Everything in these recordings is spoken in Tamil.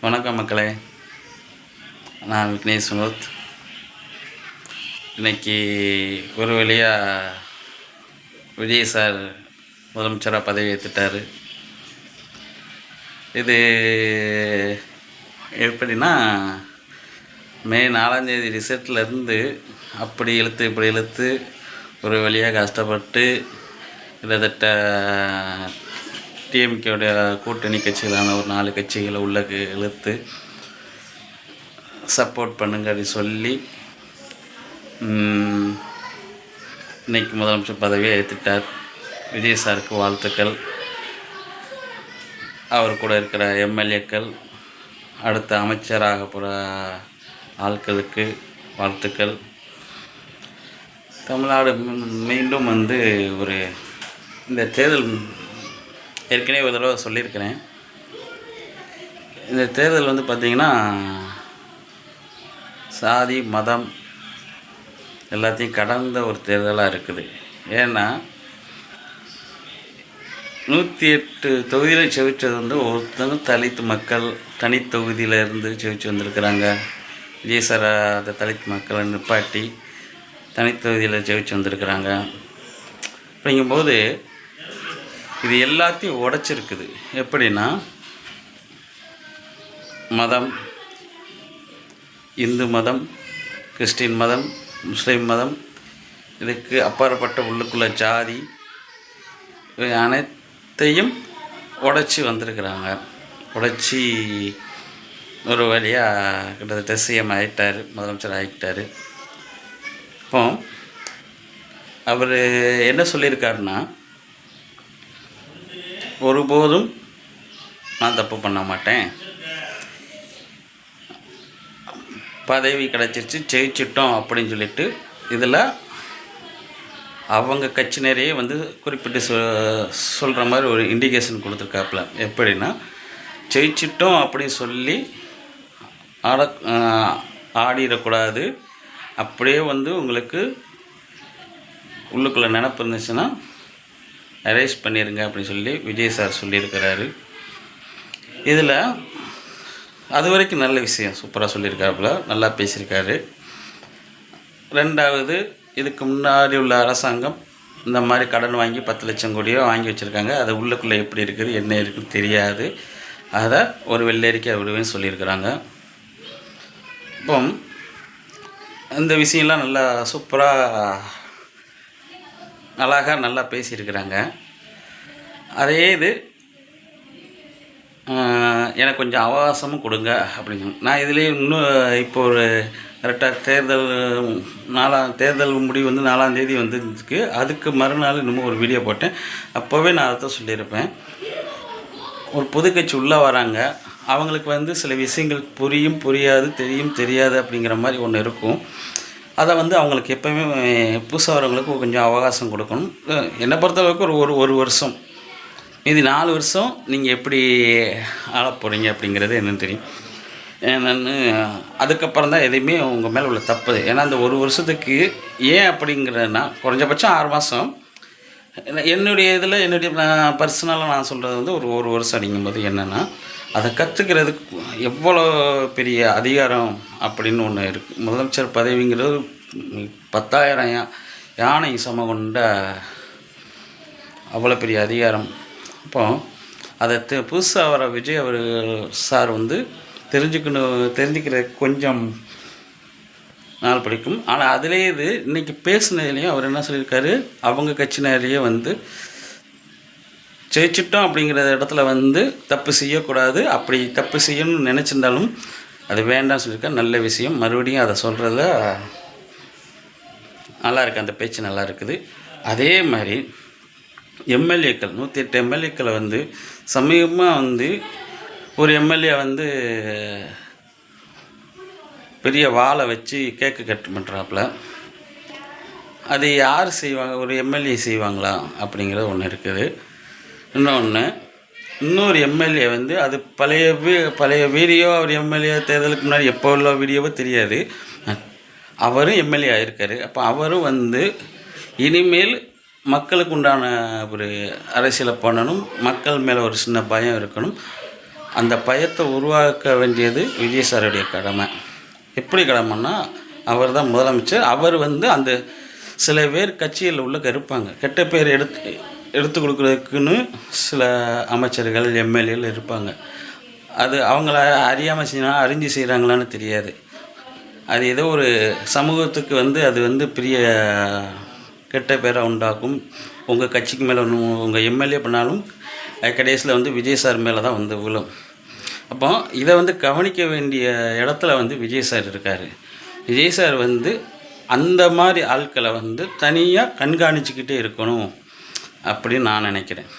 வணக்கம் மக்களே, நான் விக்னேஷ் வினோத். இன்றைக்கி ஒரு வழியாக விஜய் சார் முதலமைச்சராக பதவி ஏற்றுட்டார். இது எப்படின்னா, மே 4 ரிசல்ட்லேருந்து அப்படி இழுத்து இப்படி இழுத்து ஒரு வழியாக கஷ்டப்பட்டு கிட்டத்தட்ட டிஎம்கேவுடைய கூட்டணி கட்சிகளான ஒரு 4 கட்சிகளை உள்ள இழுத்து சப்போர்ட் பண்ணுங்க அப்படி சொல்லி இன்றைக்கி முதலமைச்சர் பதவியை ஏற்றுட்டார். விஜய் சாருக்கு வாழ்த்துக்கள். அவர் கூட இருக்கிற எம்எல்ஏக்கள், அடுத்த அமைச்சராக போகிற ஆட்களுக்கு வாழ்த்துக்கள். தமிழ்நாடு மீண்டும் ஒரு இந்த தேர்தல் ஏற்கனவே ஒரு தடவை சொல்லியிருக்கிறேன். இந்த தேர்தல் பார்த்திங்கன்னா சாதி மதம் எல்லாத்தையும் கடந்த ஒரு தேர்தலாக இருக்குது. ஏன்னா 108 தொகுதியில் செவிச்சது ஒருத்தங்க தலித் மக்கள் தனித்தொகுதியில் இருந்து செவிச்சு வந்திருக்கிறாங்க. விஜய் சார் அந்த தலித் மக்களை நிப்பாட்டி தனித்தொகுதியில் செவிச்சு வந்திருக்கிறாங்க. அப்படிங்கும்போது இது எல்லாத்தையும் உடைச்சிருக்குது. எப்படின்னா, மதம், இந்து மதம், கிறிஸ்டின் மதம், முஸ்லீம் மதம், இதுக்கு அப்பாற்பட்ட உள்ளுக்குள்ள ஜாதி, இவை அனைத்தையும் உடைச்சி வந்திருக்கிறாங்க. உடைச்சி ஒரு வழியாக கிட்டத்தட்ட சிஎம் ஆகிட்டார், முதலமைச்சர் ஆகிட்டார். இப்போ அவர் என்ன சொல்லியிருக்காருன்னா, ஒருபோதும் நான் தப்பு பண்ண மாட்டேன், பதவி கிடச்சிருச்சு, ஜெயிச்சிட்டோம் அப்படின்னு சொல்லிட்டு இதில் அவங்க கட்சியினரையே குறிப்பிட்டு சொல்கிற மாதிரி ஒரு இண்டிகேஷன் கொடுத்துருக்காப்புல. எப்படின்னா, ஜெயிச்சிட்டோம் அப்படின்னு சொல்லி ஆடிடக்கூடாது. அப்படியே உங்களுக்கு உள்ளுக்குள்ளே நினப்பு இருந்துச்சுன்னா அரெஸ்ட் பண்ணிடுங்க அப்படின்னு சொல்லி விஜய் சார் சொல்லியிருக்கிறாரு. இதில் அது வரைக்கும் நல்ல விஷயம், சூப்பராக சொல்லியிருக்காப்புல, நல்லா பேசியிருக்காரு. ரெண்டாவது, இதுக்கு முன்னாடி உள்ள அரசாங்கம் இந்த மாதிரி கடன் வாங்கி 10 லட்சம் கோடியோ வாங்கி வச்சுருக்காங்க. அது உள்ளுக்குள்ளே எப்படி இருக்குது என்ன இருக்குதுன்னு தெரியாது. அதை ஒரு வெள்ளரிக்கை விடுவேன்னு சொல்லியிருக்கிறாங்க. இப்போ இந்த விஷயம்லாம் நல்லா சூப்பராக அழகாக நல்லா பேசியிருக்கிறாங்க. அதே இது எனக்கு கொஞ்சம் அவகாசமும் கொடுங்க அப்படின்னு நான் இதுலேயே இன்னும் இப்போ ஒரு கரெக்டாக தேர்தல் முடிவு 4ஆம் தேதி வந்துருக்கு. அதுக்கு மறுநாள் இன்னமும் ஒரு வீடியோ போட்டேன். அப்போவே நான் அதை தான் சொல்லியிருப்பேன். ஒரு புது கட்சி உள்ளே வராங்க, அவங்களுக்கு சில விஷயங்கள் புரியும் புரியாது, தெரியும் தெரியாது அப்படிங்கிற மாதிரி ஒன்று இருக்கும். அதை அவங்களுக்கு எப்போவுமே புதுசாக வரவங்களுக்கு கொஞ்சம் அவகாசம் கொடுக்கணும். என்னை பொறுத்தளவுக்கு ஒரு வருஷம், மீதி 4 வருஷம் நீங்கள் எப்படி ஆள போகிறீங்க அப்படிங்கிறது என்னன்னு தெரியும். என்னென்னு அதுக்கப்புறம் தான் எதையுமே உங்கள் மேலே உள்ள தப்பு. ஏன்னா அந்த ஒரு வருஷத்துக்கு ஏன் அப்படிங்கிறதுனா, குறைஞ்சபட்சம் 6 மாதம். என்னுடைய இதில் நான் பர்சனலாக நான் சொல்கிறது ஒரு வருஷம் அப்படிங்கும்போது என்னென்னா, அதை கற்றுக்கிறதுக்கு எவ்வளோ பெரிய அதிகாரம் அப்படின்னு ஒன்று இருக்குது. முதலமைச்சர் பதவிங்கிறது 10,000 யானை சம கொண்ட அவ்வளோ பெரிய அதிகாரம். அப்போ அதை புதுசாக வர விஜய் அவர்கள் சார் தெரிஞ்சுக்கிற கொஞ்சம் நாள் பிடிக்கும். ஆனால் அதிலே இது இன்றைக்கி பேசுனதுலேயும் அவர் என்ன சொல்லியிருக்காரு, அவங்க கட்சியினரையே ஜெயிச்சிட்டோம் அப்படிங்கிற இடத்துல தப்பு செய்யக்கூடாது, அப்படி தப்பு செய்யணும்னு நினச்சிருந்தாலும் அது வேண்டாம்னு சொல்லியிருக்காரு. நல்ல விஷயம். மறுபடியும் அதை சொல்கிறத நல்லா இருக்குது, அந்த பேச்சு நல்லா இருக்குது. அதே மாதிரி எம்எல்ஏக்கள் 108 எம்எல்ஏக்களை சமீபமாக ஒரு எம்எல்ஏ பெரிய வாழை வச்சு கேக்கு கட் பண்ணுறாப்புல. அது யார் செய்வாங்க? ஒரு எம்எல்ஏ செய்வாங்களா அப்படிங்கிறது ஒன்று இருக்குது. இன்னொரு எம்எல்ஏ அது பழைய வீடியோ. அவர் எம்எல்ஏ தேர்தலுக்கு முன்னாடி எப்போ உள்ள வீடியோவோ தெரியாது. அவரும் எம்எல்ஏ ஆகியிருக்காரு. அப்போ அவரும் இனிமேல் மக்களுக்கு உண்டான ஒரு அரசியலை பண்ணணும், மக்கள் மேலே ஒரு சின்ன பயம் இருக்கணும். அந்த பயத்தை உருவாக்க வேண்டியது விஜய் சாருடைய கடமை. எப்படி கடமைன்னா, அவர் தான் முதலமைச்சர். அவர் வந்து அந்த சில பேர் கட்சியில் உள்ள இருப்பாங்க, கெட்ட பேர் எடுத்து கொடுக்குறதுக்குன்னு சில அமைச்சர்கள் எம்எல்ஏகள் இருப்பாங்க. அது அவங்கள அறியாமல் செய்யணும், அறிஞ்சு செய்கிறாங்களான்னு தெரியாது. அது ஏதோ ஒரு சமூகத்துக்கு வந்து அது வந்து பெரிய கெட்ட பேரை உண்டாக்கும். உங்கள் கட்சிக்கு மேலே உங்கள் எம்எல்ஏ பண்ணாலும் கடைசியில் வந்து விஜய் சார் மேலே தான் வந்து விழும். அப்போ இதை வந்து கவனிக்க வேண்டிய இடத்துல வந்து விஜய் சார் இருக்கார். விஜய் சார் வந்து அந்த மாதிரி ஆட்களை வந்து தனியாக கண்காணிச்சிக்கிட்டே இருக்கணும் அப்படின்னு நான் நினைக்கிறேன்.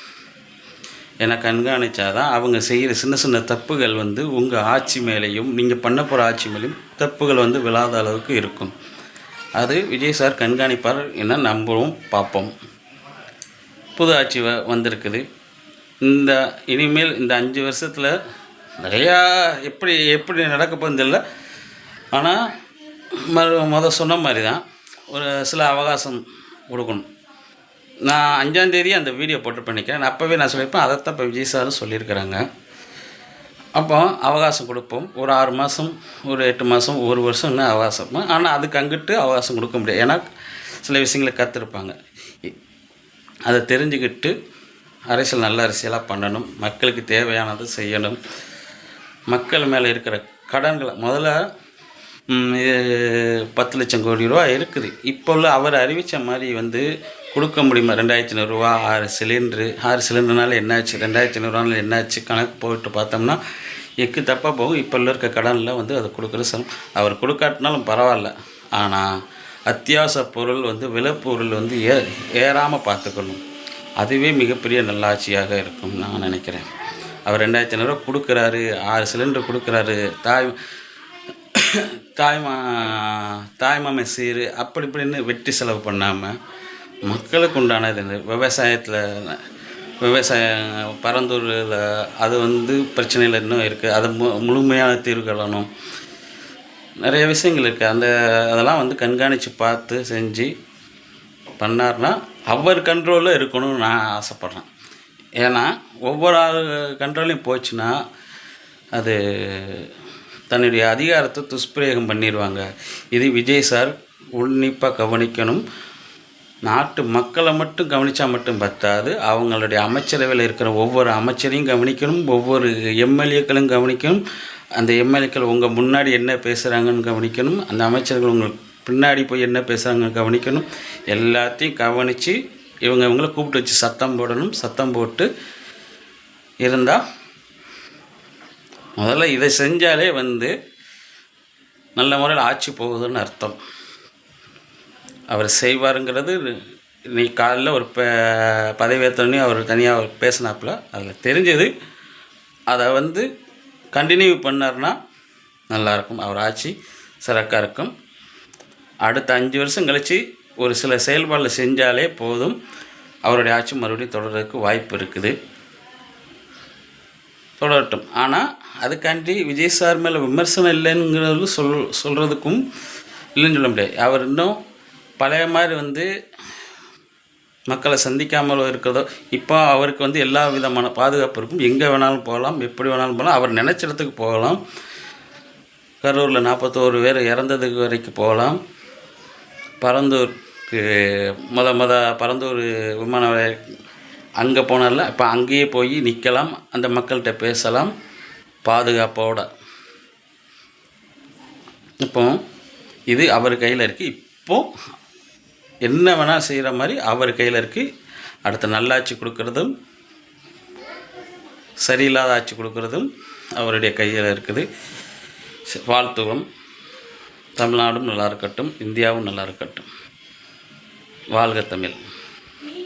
ஏன்னா கண்காணித்தாதான் அவங்க செய்கிற சின்ன சின்ன தப்புகள் வந்து உங்கள் ஆட்சி மேலேயும் நீங்கள் பண்ண போகிற ஆட்சி மேலேயும் தப்புகள் வந்து விழாத அளவுக்கு இருக்கும். அது விஜய் சார் கண்காணிப்பார் என்ன நம்பவும் பார்ப்போம். புது ஆட்சி வந்திருக்குது. இனிமேல் இந்த 5 வருஷத்தில் நிறையா எப்படி நடக்க போகிறது இல்லை. ஆனால் சொன்ன மாதிரி தான் ஒரு சில அவகாசம் கொடுக்கணும். நான் 5ஆம் தேதி அந்த வீடியோ போட்டு பண்ணிக்கிறேன். அப்போவே நான் சொல்லியிருப்பேன். அதைத்தான் இப்போ விஜய் சாரும் சொல்லியிருக்கிறாங்க. அப்போ அவகாசம் கொடுப்போம். ஒரு 6 மாதம், ஒரு 8 மாதம், ஒரு வருஷம் இன்னும் அவகாசம். ஆனால் அதுக்கு அங்கிட்டு அவகாசம் கொடுக்க முடியாது. ஏன்னா சில விஷயங்களை கற்றுருப்பாங்க. அதை தெரிஞ்சுக்கிட்டு அரசியல் நல்ல அரசியலாக பண்ணணும். மக்களுக்கு தேவையானது செய்யணும். மக்கள் மேலே இருக்கிற கடன்களை முதல்ல 10 லட்சம் கோடி ரூபா இருக்குது. இப்போ உள்ள அவர் அறிவித்த மாதிரி வந்து கொடுக்க முடியுமா? 2500 ரூபா 6 சிலிண்டர்னால என்னாச்சு, 2500 என்னாச்சு கணக்கு போட்டு பார்த்தோம்னா எக்கு தப்பாக போகும். இப்போ இருக்க கடனில் வந்து அதை கொடுக்குற அவர் கொடுக்காட்டினாலும் பரவாயில்ல. ஆனால் அத்தியாவசிய பொருள் வந்து விலைப்பொருள் வந்து ஏறாமல் பார்த்துக்கணும். அதுவே மிகப்பெரிய நல்லாட்சியாக இருக்கும் நான் நினைக்கிறேன். அவர் 2500 ரூபா கொடுக்குறாரு, 6 சிலிண்டர் கொடுக்குறாரு, தாய்மாமன் சீர் அப்படி இப்படின்னு வெட்டி செலவு பண்ணாமல் மக்களுக்கு உண்டானது இந்த விவசாயம் பரந்தூரில் அது வந்து பிரச்சனையில் இன்னும் இருக்குது. அதை முழுமையான தீர்வு காணணும். நிறைய விஷயங்கள் இருக்குது. அதெல்லாம் வந்து கண்காணித்து பார்த்து செஞ்சு பண்ணார்னா அவர் கண்ட்ரோலில் இருக்கணும்னு நான் ஆசைப்பட்றேன். ஏன்னா ஒவ்வொரு ஆள் கண்ட்ரோலையும் போச்சுன்னா அது தன்னுடைய அதிகாரத்தை துஷ்பிரயோகம் பண்ணிடுவாங்க. இது விஜய் சார் உன்னிப்பாக கவனிக்கணும். நாட்டு மக்களை மட்டும் கவனித்தா மட்டும் பத்தாது, அவங்களுடைய அமைச்சரவையில் இருக்கிற ஒவ்வொரு அமைச்சரையும் கவனிக்கணும், ஒவ்வொரு எம்எல்ஏக்களும் கவனிக்கணும். அந்த எம்எல்ஏக்கள் உங்கள் முன்னாடி என்ன பேசுகிறாங்கன்னு கவனிக்கணும், அந்த அமைச்சர்கள் உங்களுக்கு பின்னாடி போய் என்ன பேசுகிறாங்கன்னு கவனிக்கணும். எல்லாத்தையும் கவனித்து இவங்களை கூப்பிட்டு வச்சு சத்தம் போடணும். சத்தம் போட்டு இருந்தால் முதல்ல இதை செஞ்சாலே வந்து நல்ல முறையில் ஆட்சி போகுதுன்னு அர்த்தம். அவர் செய்வாருங்கிறது நீ காலையில் ஒரு பதவியேற்றோடனே அவர் தனியாக பேசினாப்புல அதில் தெரிஞ்சது. அதை வந்து கண்டினியூ பண்ணார்னா நல்லாயிருக்கும். அவர் ஆட்சி சிறக்காக இருக்கும். அடுத்த 5 வருஷம் கழித்து ஒரு சில செயல்பாடுகளை செஞ்சாலே போதும், அவருடைய ஆட்சி மறுபடியும் தொடர்றதுக்கு வாய்ப்பு இருக்குது. தொடரட்டும். ஆனால் அதுக்காண்டி விஜய் சார் மேலே விமர்சனம் இல்லைங்கிறது சொல்கிறதுக்கும் இல்லைன்னு சொல்ல முடியாது. அவர் இன்னும் பழைய மாதிரி வந்து மக்களை சந்திக்காமல் இருக்கிறதோ, இப்போ அவருக்கு வந்து எல்லா விதமான பாதுகாப்பு இருக்கும். எங்கே வேணாலும் போகலாம், எப்படி வேணாலும் போகலாம், அவர் நினச்ச இடத்துக்கு போகலாம். கரூரில் 41 பேர் இறந்ததுக்கு வரைக்கும் போகலாம். பரந்தூருக்கு பரந்தூர் விமான அங்கே போனால இப்போ அங்கேயே போய் நிற்கலாம், அந்த மக்கள்கிட்ட பேசலாம் பாதுகாப்போடு. இப்போ இது அவர் கையில் இருக்குது. இப்போது என்ன வேணால் செய்கிற மாதிரி அவர் கையில் இருக்குது. அடுத்த நல்லாட்சி கொடுக்குறதும் சரியில்லாத ஆட்சி கொடுக்குறதும் அவருடைய கையில் இருக்குது. வாழ்த்துவோம். தமிழ்நாடும் நல்லா இருக்கட்டும், இந்தியாவும் நல்லா இருக்கட்டும். வாழ்க தமிழ்.